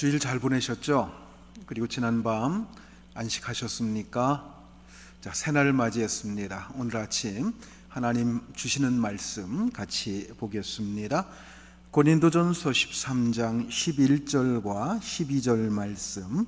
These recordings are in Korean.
주일 잘 보내셨죠? 그리고 지난밤 안식하셨습니까? 자, 새날을 맞이했습니다. 오늘 아침 하나님 주시는 말씀 같이 보겠습니다. 고린도전서 13장 11절과 12절 말씀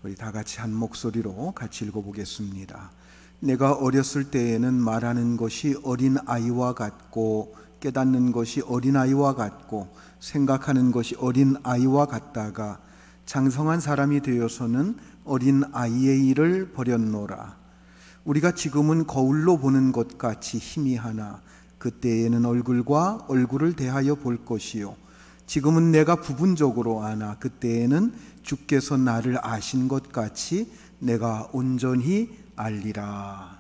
우리 다 같이 한 목소리로 같이 읽어보겠습니다. 내가 어렸을 때에는 말하는 것이 어린아이와 같고 깨닫는 것이 어린아이와 같고 생각하는 것이 어린아이와 같다가 장성한 사람이 되어서는 어린아이의 일을 버렸노라. 우리가 지금은 거울로 보는 것 같이 희미하나 그때에는 얼굴과 얼굴을 대하여 볼 것이요 지금은 내가 부분적으로 아나 그때에는 주께서 나를 아신 것 같이 내가 온전히 알리라.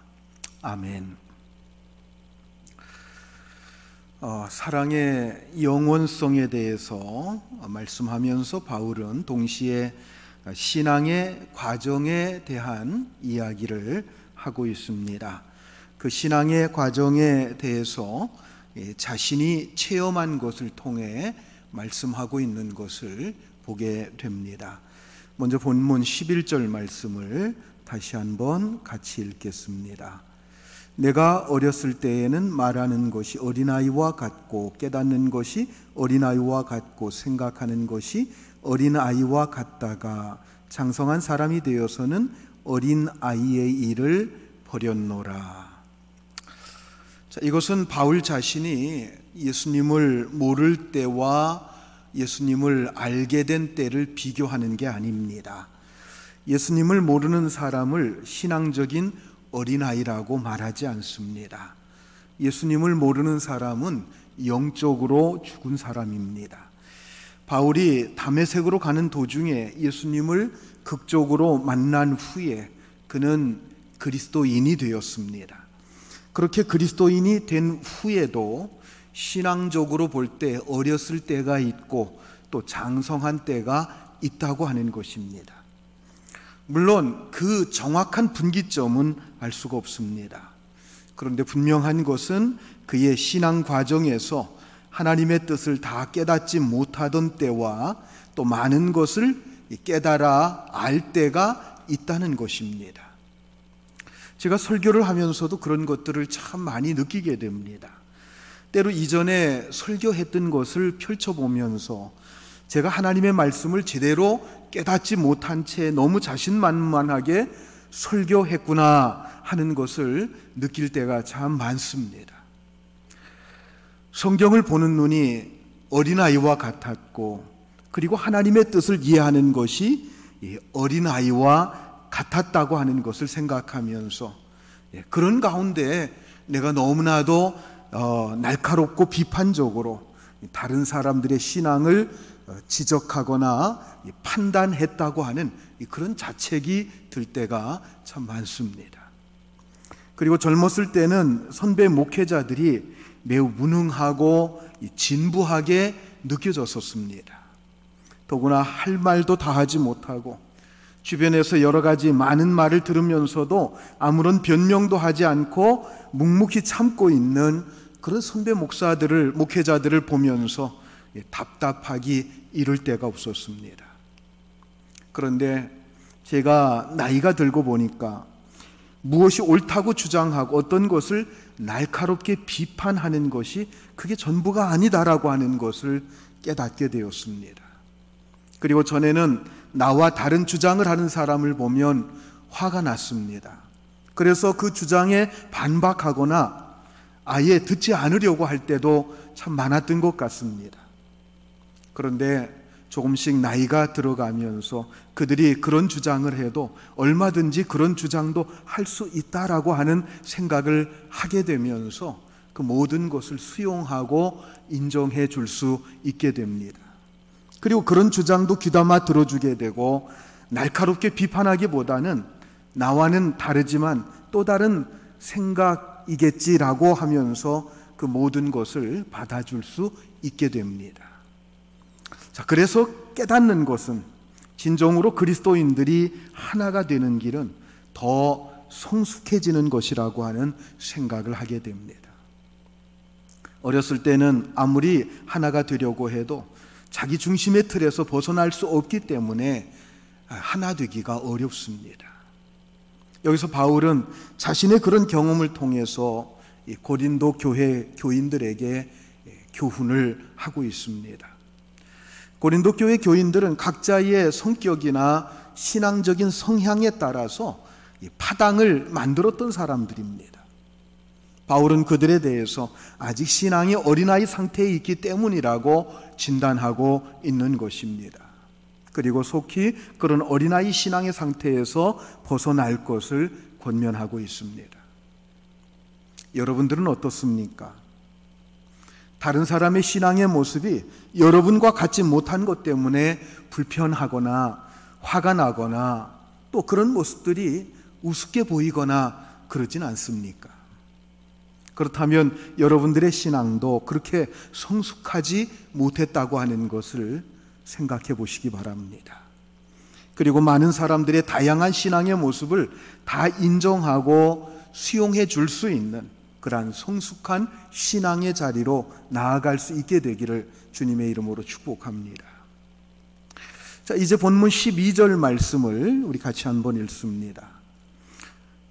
아멘. 사랑의 영원성에 대해서 말씀하면서 바울은 동시에 신앙의 과정에 대한 이야기를 하고 있습니다. 그 신앙의 과정에 대해서 자신이 체험한 것을 통해 말씀하고 있는 것을 보게 됩니다. 먼저 본문 11절 말씀을 다시 한번 같이 읽겠습니다. 내가 어렸을 때에는 말하는 것이 어린아이와 같고 깨닫는 것이 어린아이와 같고 생각하는 것이 어린아이와 같다가 장성한 사람이 되어서는 어린아이의 일을 버렸노라. 자, 이것은 바울 자신이 예수님을 모를 때와 예수님을 알게 된 때를 비교하는 게 아닙니다. 예수님을 모르는 사람을 신앙적인 어린아이라고 말하지 않습니다. 예수님을 모르는 사람은 영적으로 죽은 사람입니다. 바울이 다메섹으로 가는 도중에 예수님을 극적으로 만난 후에 그는 그리스도인이 되었습니다. 그렇게 그리스도인이 된 후에도 신앙적으로 볼 때 어렸을 때가 있고 또 장성한 때가 있다고 하는 것입니다. 물론 그 정확한 분기점은 알 수가 없습니다. 그런데 분명한 것은 그의 신앙 과정에서 하나님의 뜻을 다 깨닫지 못하던 때와 또 많은 것을 깨달아 알 때가 있다는 것입니다. 제가 설교를 하면서도 그런 것들을 참 많이 느끼게 됩니다. 때로 이전에 설교했던 것을 펼쳐보면서 제가 하나님의 말씀을 제대로 깨닫지 못한 채 너무 자신만만하게 설교했구나 하는 것을 느낄 때가 참 많습니다. 성경을 보는 눈이 어린아이와 같았고 그리고 하나님의 뜻을 이해하는 것이 어린아이와 같았다고 하는 것을 생각하면서 그런 가운데 내가 너무나도 날카롭고 비판적으로 다른 사람들의 신앙을 지적하거나 판단했다고 하는 그런 자책이 들 때가 참 많습니다. 그리고 젊었을 때는 선배 목회자들이 매우 무능하고 진부하게 느껴졌었습니다. 더구나 할 말도 다 하지 못하고 주변에서 여러 가지 많은 말을 들으면서도 아무런 변명도 하지 않고 묵묵히 참고 있는 그런 선배 목회자들을 보면서 답답하기 이를 때가 없었습니다. 그런데 제가 나이가 들고 보니까 무엇이 옳다고 주장하고 어떤 것을 날카롭게 비판하는 것이 그게 전부가 아니다라고 하는 것을 깨닫게 되었습니다. 그리고 전에는 나와 다른 주장을 하는 사람을 보면 화가 났습니다. 그래서 그 주장에 반박하거나 아예 듣지 않으려고 할 때도 참 많았던 것 같습니다. 그런데 조금씩 나이가 들어가면서 그들이 그런 주장을 해도 얼마든지 그런 주장도 할 수 있다라고 하는 생각을 하게 되면서 그 모든 것을 수용하고 인정해 줄 수 있게 됩니다. 그리고 그런 주장도 귀담아 들어주게 되고 날카롭게 비판하기보다는 나와는 다르지만 또 다른 생각이겠지라고 하면서 그 모든 것을 받아줄 수 있게 됩니다. 자, 그래서 깨닫는 것은 진정으로 그리스도인들이 하나가 되는 길은 더 성숙해지는 것이라고 하는 생각을 하게 됩니다. 어렸을 때는 아무리 하나가 되려고 해도 자기 중심의 틀에서 벗어날 수 없기 때문에 하나 되기가 어렵습니다. 여기서 바울은 자신의 그런 경험을 통해서 이 고린도 교회 교인들에게 교훈을 하고 있습니다. 고린도 교회 교인들은 각자의 성격이나 신앙적인 성향에 따라서 파당을 만들었던 사람들입니다. 바울은 그들에 대해서 아직 신앙이 어린아이 상태에 있기 때문이라고 진단하고 있는 것입니다. 그리고 속히 그런 어린아이 신앙의 상태에서 벗어날 것을 권면하고 있습니다. 여러분들은 어떻습니까? 다른 사람의 신앙의 모습이 여러분과 같지 못한 것 때문에 불편하거나 화가 나거나 또 그런 모습들이 우습게 보이거나 그러진 않습니까? 그렇다면 여러분들의 신앙도 그렇게 성숙하지 못했다고 하는 것을 생각해 보시기 바랍니다. 그리고 많은 사람들의 다양한 신앙의 모습을 다 인정하고 수용해 줄 수 있는 그러한 성숙한 신앙의 자리로 나아갈 수 있게 되기를 주님의 이름으로 축복합니다. 자, 이제 본문 12절 말씀을 우리 같이 한번 읽습니다.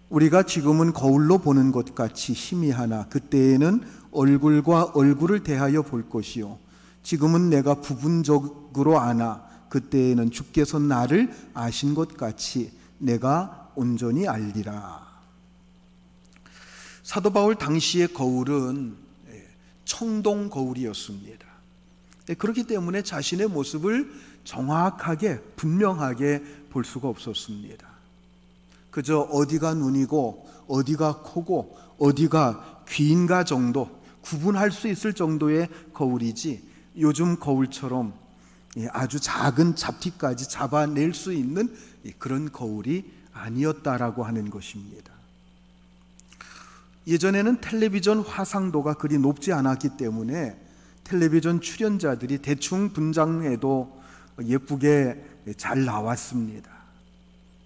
우리가 지금은 거울로 보는 것 같이 희미하나 그때에는 얼굴과 얼굴을 대하여 볼 것이요 지금은 내가 부분적으로 아나 그때에는 주께서 나를 아신 것 같이 내가 온전히 알리라. 사도 바울 당시의 거울은 청동 거울이었습니다. 그렇기 때문에 자신의 모습을 정확하게 분명하게 볼 수가 없었습니다. 그저 어디가 눈이고 어디가 코고 어디가 귀인가 정도 구분할 수 있을 정도의 거울이지 요즘 거울처럼 아주 작은 잡티까지 잡아낼 수 있는 그런 거울이 아니었다라고 하는 것입니다. 예전에는 텔레비전 화상도가 그리 높지 않았기 때문에 텔레비전 출연자들이 대충 분장해도 예쁘게 잘 나왔습니다.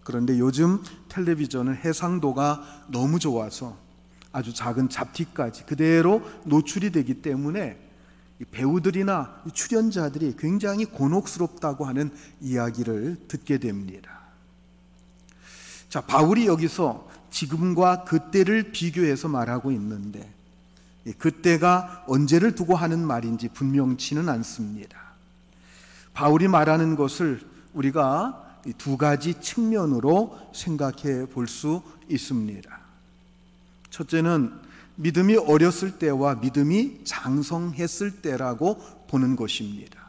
그런데 요즘 텔레비전은 해상도가 너무 좋아서 아주 작은 잡티까지 그대로 노출이 되기 때문에 배우들이나 출연자들이 굉장히 곤혹스럽다고 하는 이야기를 듣게 됩니다. 자, 바울이 여기서 지금과 그때를 비교해서 말하고 있는데 그때가 언제를 두고 하는 말인지 분명치는 않습니다. 바울이 말하는 것을 우리가 두 가지 측면으로 생각해 볼 수 있습니다. 첫째는 믿음이 어렸을 때와 믿음이 장성했을 때라고 보는 것입니다.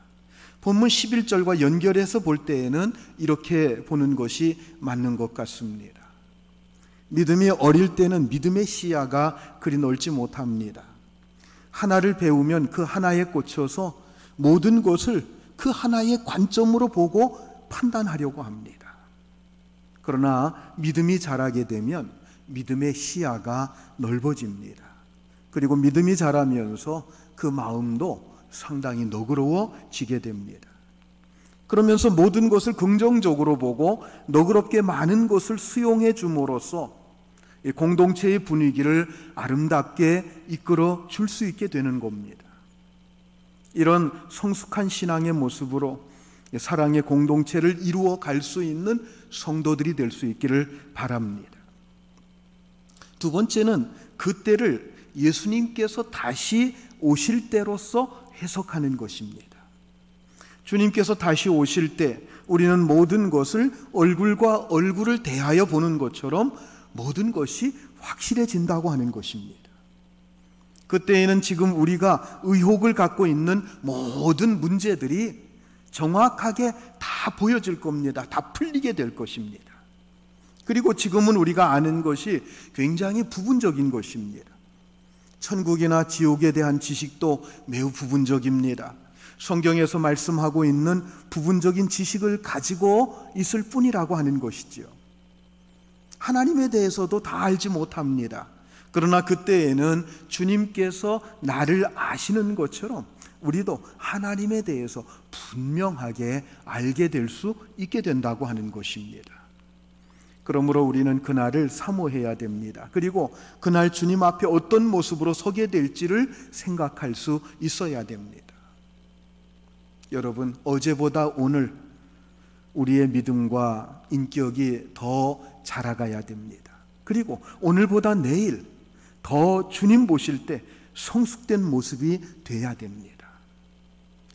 본문 11절과 연결해서 볼 때에는 이렇게 보는 것이 맞는 것 같습니다. 믿음이 어릴 때는 믿음의 시야가 그리 넓지 못합니다. 하나를 배우면 그 하나에 꽂혀서 모든 것을 그 하나의 관점으로 보고 판단하려고 합니다. 그러나 믿음이 자라게 되면 믿음의 시야가 넓어집니다. 그리고 믿음이 자라면서 그 마음도 상당히 너그러워지게 됩니다. 그러면서 모든 것을 긍정적으로 보고 너그럽게 많은 것을 수용해 줌으로써 공동체의 분위기를 아름답게 이끌어 줄 수 있게 되는 겁니다. 이런 성숙한 신앙의 모습으로 사랑의 공동체를 이루어 갈 수 있는 성도들이 될 수 있기를 바랍니다. 두 번째는 그때를 예수님께서 다시 오실 때로서 해석하는 것입니다. 주님께서 다시 오실 때 우리는 모든 것을 얼굴과 얼굴을 대하여 보는 것처럼 모든 것이 확실해진다고 하는 것입니다. 그때에는 지금 우리가 의혹을 갖고 있는 모든 문제들이 정확하게 다 보여질 겁니다. 다 풀리게 될 것입니다. 그리고 지금은 우리가 아는 것이 굉장히 부분적인 것입니다. 천국이나 지옥에 대한 지식도 매우 부분적입니다. 성경에서 말씀하고 있는 부분적인 지식을 가지고 있을 뿐이라고 하는 것이지요. 하나님에 대해서도 다 알지 못합니다. 그러나 그때에는 주님께서 나를 아시는 것처럼 우리도 하나님에 대해서 분명하게 알게 될 수 있게 된다고 하는 것입니다. 그러므로 우리는 그날을 사모해야 됩니다. 그리고 그날 주님 앞에 어떤 모습으로 서게 될지를 생각할 수 있어야 됩니다. 여러분, 어제보다 오늘 우리의 믿음과 인격이 더 자라가야 됩니다. 그리고 오늘보다 내일 더 주님 보실 때 성숙된 모습이 돼야 됩니다.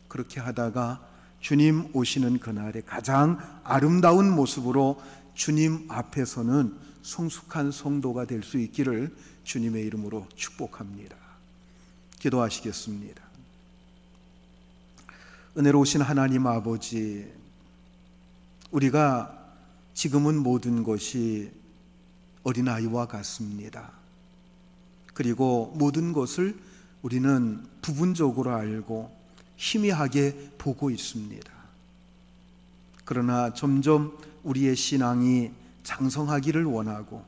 그렇게 하다가 주님 오시는 그날에 가장 아름다운 모습으로 주님 앞에서는 성숙한 성도가 될 수 있기를 주님의 이름으로 축복합니다. 기도하시겠습니다. 은혜로우신 하나님 아버지, 우리가 지금은 모든 것이 어린아이와 같습니다. 그리고 모든 것을 우리는 부분적으로 알고 희미하게 보고 있습니다. 그러나 점점 우리의 신앙이 장성하기를 원하고,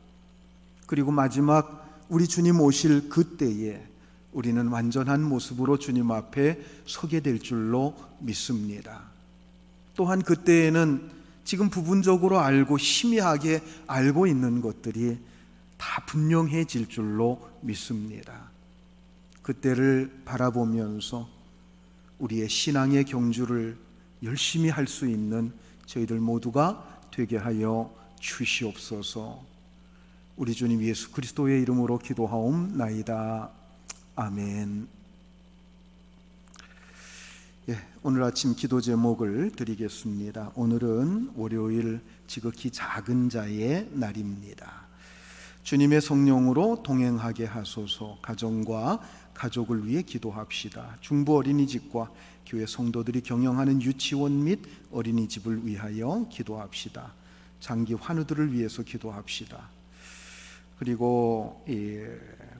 그리고 마지막 우리 주님 오실 그때에 우리는 완전한 모습으로 주님 앞에 서게 될 줄로 믿습니다. 또한 그때에는 지금 부분적으로 알고 희미하게 알고 있는 것들이 다 분명해질 줄로 믿습니다. 그때를 바라보면서 우리의 신앙의 경주를 열심히 할 수 있는 저희들 모두가 되게 하여 주시옵소서. 우리 주님 예수 그리스도의 이름으로 기도하옵나이다. 아멘. 오늘 아침 기도 제목을 드리겠습니다. 오늘은 월요일 지극히 작은 자의 날입니다. 주님의 성령으로 동행하게 하소서. 가정과 가족을 위해 기도합시다. 중부 어린이집과 교회 성도들이 경영하는 유치원 및 어린이집을 위하여 기도합시다. 장기 환우들을 위해서 기도합시다. 그리고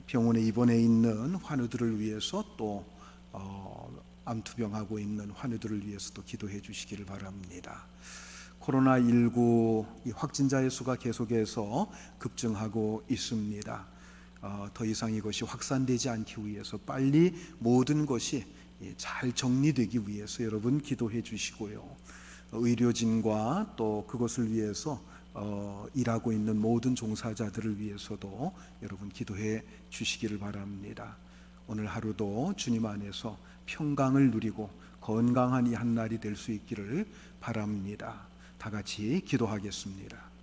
병원에 입원해 있는 환우들을 위해서 또 암투병하고 있는 환우들을 위해서도 기도해 주시기를 바랍니다. 코로나19 확진자의 수가 계속해서 급증하고 있습니다. 더 이상 이것이 확산되지 않기 위해서 빨리 모든 것이 잘 정리되기 위해서 여러분 기도해 주시고요. 의료진과 또 그것을 위해서 일하고 있는 모든 종사자들을 위해서도 여러분 기도해 주시기를 바랍니다. 오늘 하루도 주님 안에서 평강을 누리고 건강한 이 한날이 될 수 있기를 바랍니다. 다 같이 기도하겠습니다.